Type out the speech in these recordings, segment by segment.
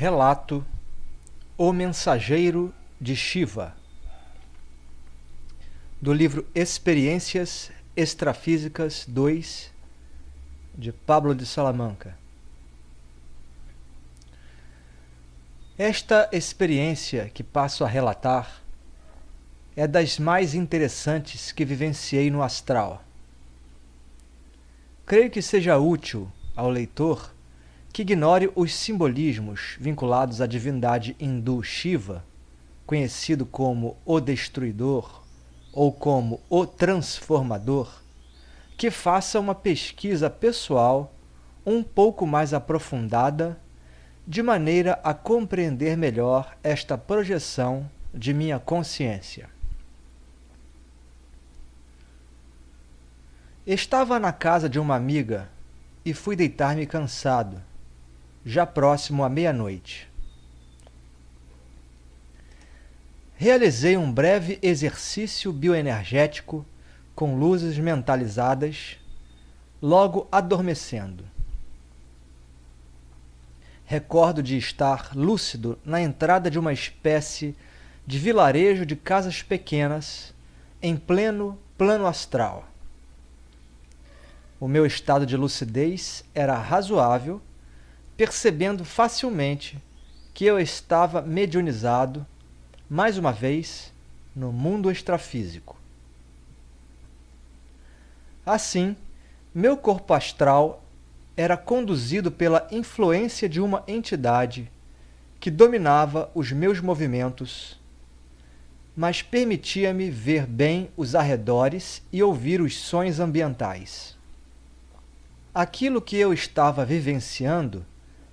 Relato O Mensageiro de Shiva, do livro Experiências Extrafísicas 2, de Pablo de Salamanca. Esta experiência que passo a relatar é das mais interessantes que vivenciei no astral. Creio que seja útil ao leitor que ignore os simbolismos vinculados à divindade hindu Shiva, conhecido como o Destruidor ou como o Transformador, que faça uma pesquisa pessoal um pouco mais aprofundada, de maneira a compreender melhor esta projeção de minha consciência. Estava na casa de uma amiga e fui deitar-me cansado, já próximo à meia-noite. Realizei um breve exercício bioenergético com luzes mentalizadas, logo adormecendo. Recordo de estar lúcido na entrada de uma espécie de vilarejo de casas pequenas, em pleno plano astral. O meu estado de lucidez era razoável, percebendo facilmente que eu estava mediunizado, mais uma vez, no mundo extrafísico. Assim, meu corpo astral era conduzido pela influência de uma entidade que dominava os meus movimentos, mas permitia-me ver bem os arredores e ouvir os sons ambientais. Aquilo que eu estava vivenciando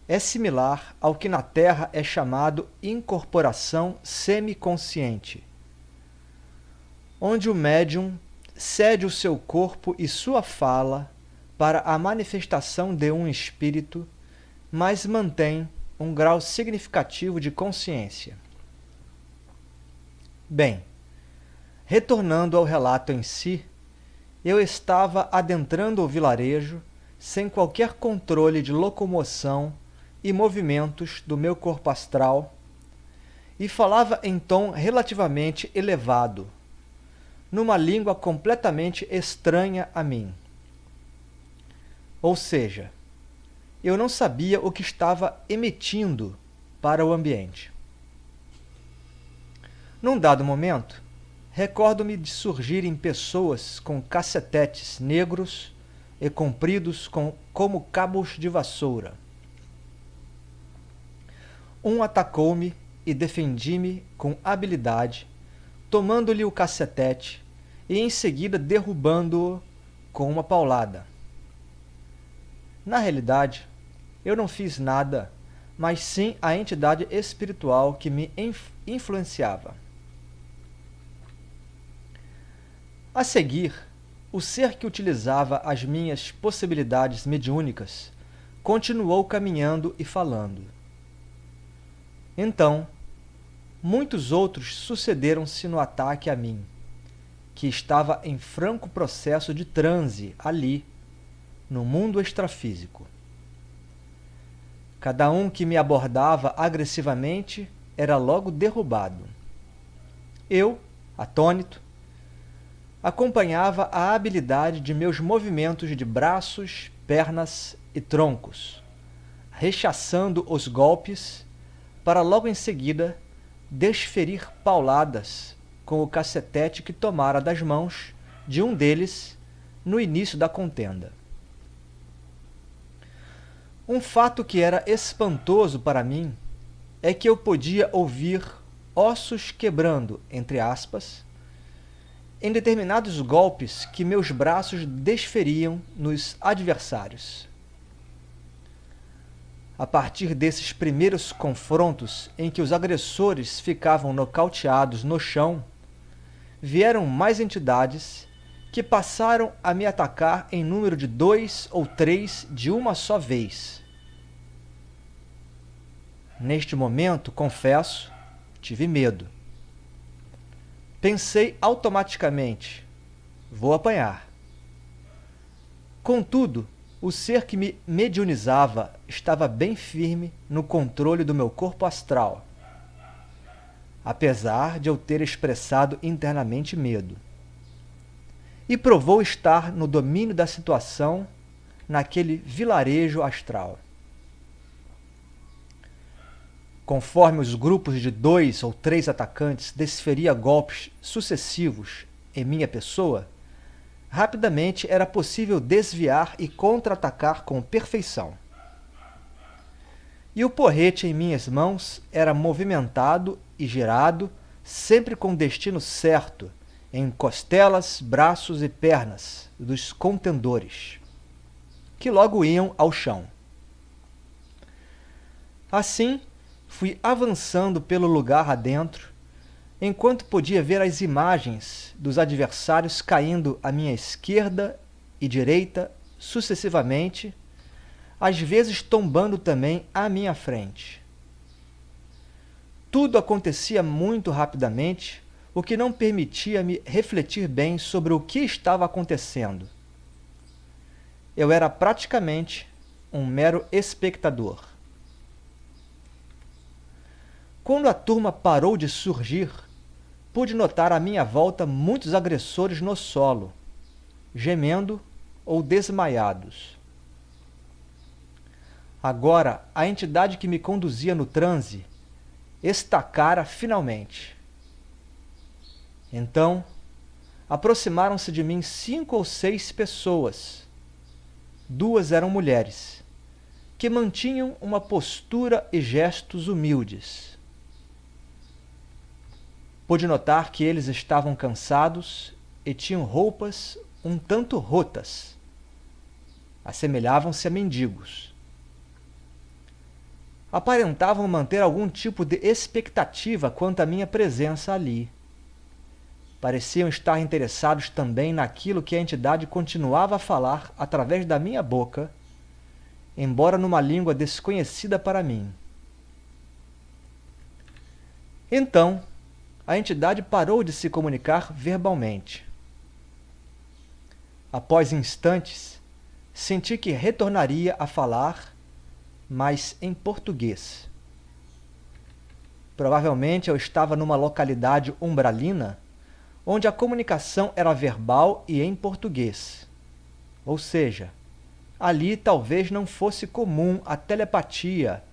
é similar ao que na Terra é chamado incorporação semiconsciente, onde o médium cede o seu corpo e sua fala para a manifestação de um espírito, mas mantém um grau significativo de consciência. Bem, retornando ao relato em si, eu estava adentrando o vilarejo sem qualquer controle de locomoção e movimentos do meu corpo astral, e falava em tom relativamente elevado, numa língua completamente estranha a mim. Ou seja, eu não sabia o que estava emitindo para o ambiente. Num dado momento, recordo-me de surgirem pessoas com cacetetes negros e compridos como cabos de vassoura. Um atacou-me e defendi-me com habilidade, tomando-lhe o cacetete e em seguida derrubando-o com uma paulada. Na realidade, eu não fiz nada, mas sim a entidade espiritual que me influenciava. A seguir, o ser que utilizava as minhas possibilidades mediúnicas continuou caminhando e falando. Então, muitos outros sucederam-se no ataque a mim, que estava em franco processo de transe ali, no mundo extrafísico. Cada um que me abordava agressivamente era logo derrubado. Eu, atônito, acompanhava a habilidade de meus movimentos de braços, pernas e troncos, rechaçando os golpes para logo em seguida desferir pauladas com o cacetete que tomara das mãos de um deles no início da contenda. Um fato que era espantoso para mim é que eu podia ouvir ossos quebrando, entre aspas, em determinados golpes que meus braços desferiam nos adversários. A partir desses primeiros confrontos em que os agressores ficavam nocauteados no chão, vieram mais entidades que passaram a me atacar em número de 2 ou 3 de uma só vez. Neste momento, confesso, tive medo. Pensei automaticamente, vou apanhar. Contudo, O ser que me mediunizava estava bem firme no controle do meu corpo astral, apesar de eu ter expressado internamente medo, e provou estar no domínio da situação naquele vilarejo astral. Conforme os grupos de 2 ou 3 atacantes desferia golpes sucessivos em minha pessoa, rapidamente era possível desviar e contra-atacar com perfeição. E o porrete em minhas mãos era movimentado e girado, sempre com destino certo, em costelas, braços e pernas dos contendores, que logo iam ao chão. Assim, fui avançando pelo lugar adentro, enquanto podia ver as imagens dos adversários caindo à minha esquerda e direita sucessivamente, às vezes tombando também à minha frente. Tudo acontecia muito rapidamente, o que não permitia-me refletir bem sobre o que estava acontecendo. Eu era praticamente um mero espectador. Quando a turma parou de surgir, pude notar à minha volta muitos agressores no solo, gemendo ou desmaiados. Agora, a entidade que me conduzia no transe estacara finalmente. Então, aproximaram-se de mim 5 ou 6 pessoas. 2 eram mulheres, que mantinham uma postura e gestos humildes. Pude notar que eles estavam cansados e tinham roupas um tanto rotas. Assemelhavam-se a mendigos. Aparentavam manter algum tipo de expectativa quanto à minha presença ali. Pareciam estar interessados também naquilo que a entidade continuava a falar através da minha boca, embora numa língua desconhecida para mim. Então, a entidade parou de se comunicar verbalmente. Após instantes, senti que retornaria a falar, mas em português. Provavelmente eu estava numa localidade umbralina, onde a comunicação era verbal e em português. Ou seja, ali talvez não fosse comum a telepatia,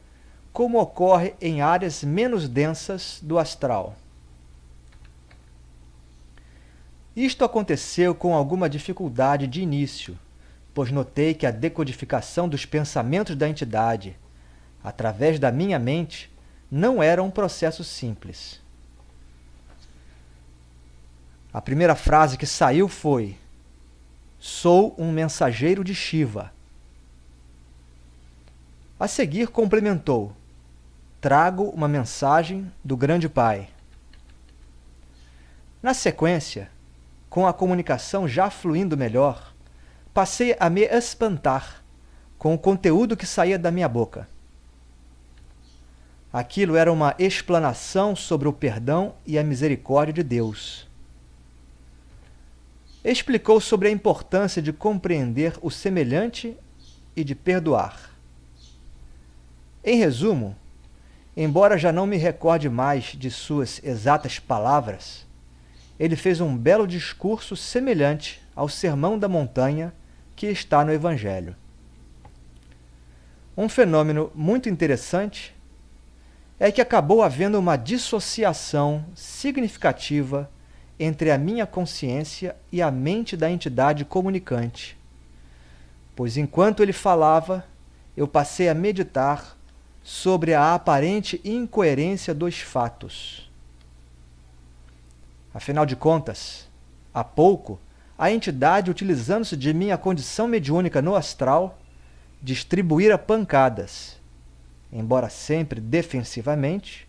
como ocorre em áreas menos densas do astral. Isto aconteceu com alguma dificuldade de início, pois notei que a decodificação dos pensamentos da entidade, através da minha mente, não era um processo simples. A primeira frase que saiu foi: "Sou um mensageiro de Shiva." A seguir complementou: "Trago uma mensagem do Grande Pai." Na sequência, com a comunicação já fluindo melhor, passei a me espantar com o conteúdo que saía da minha boca. Aquilo era uma explanação sobre o perdão e a misericórdia de Deus. Explicou sobre a importância de compreender o semelhante e de perdoar. Em resumo, embora já não me recorde mais de suas exatas palavras, ele fez um belo discurso semelhante ao Sermão da Montanha que está no Evangelho. Um fenômeno muito interessante é que acabou havendo uma dissociação significativa entre a minha consciência e a mente da entidade comunicante, pois enquanto ele falava, eu passei a meditar sobre a aparente incoerência dos fatos. Afinal de contas, há pouco, a entidade, utilizando-se de minha condição mediúnica no astral, distribuíra pancadas, embora sempre defensivamente,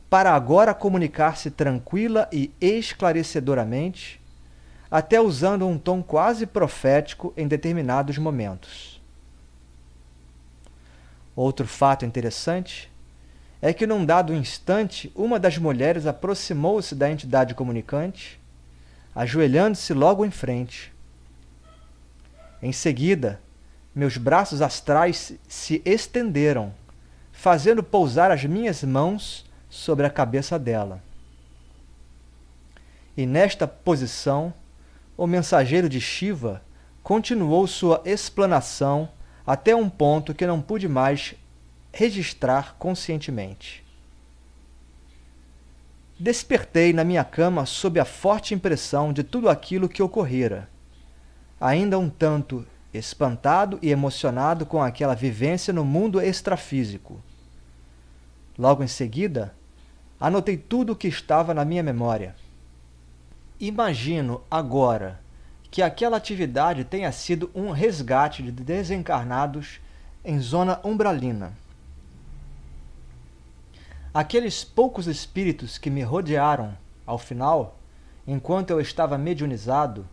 para agora comunicar-se tranquila e esclarecedoramente, até usando um tom quase profético em determinados momentos. Outro fato interessante é que, num dado instante, uma das mulheres aproximou-se da entidade comunicante, ajoelhando-se logo em frente. Em seguida, Meus braços astrais se estenderam, fazendo pousar as minhas mãos sobre a cabeça dela. E nesta posição, o mensageiro de Shiva continuou sua explanação até um ponto que não pude mais registrar conscientemente. Despertei na minha cama sob a forte impressão de tudo aquilo que ocorrera, ainda um tanto espantado e emocionado com aquela vivência no mundo extrafísico. Logo em seguida, anotei tudo o que estava na minha memória. Imagino agora que aquela atividade tenha sido um resgate de desencarnados em zona umbralina. Aqueles poucos espíritos que me rodearam, ao final, enquanto eu estava mediunizado,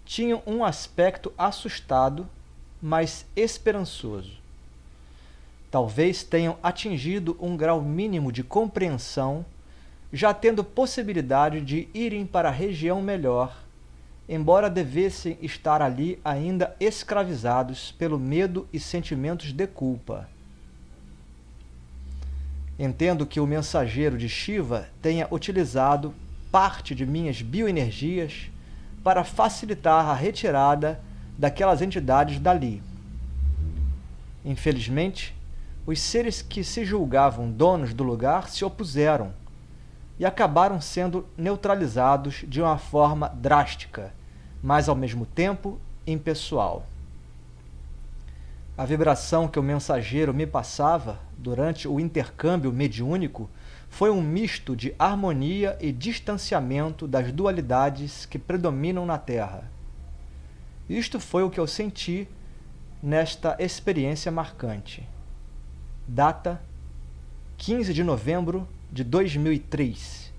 tinham um aspecto assustado, mas esperançoso. Talvez tenham atingido um grau mínimo de compreensão, já tendo possibilidade de irem para a região melhor, embora devessem estar ali ainda escravizados pelo medo e sentimentos de culpa. Entendo que o mensageiro de Shiva tenha utilizado parte de minhas bioenergias para facilitar a retirada daquelas entidades dali. Infelizmente, os seres que se julgavam donos do lugar se opuseram e acabaram sendo neutralizados de uma forma drástica, mas ao mesmo tempo impessoal. A vibração que o mensageiro me passava durante o intercâmbio mediúnico foi um misto de harmonia e distanciamento das dualidades que predominam na Terra. Isto foi o que eu senti nesta experiência marcante. Data: 15 de novembro de 2003.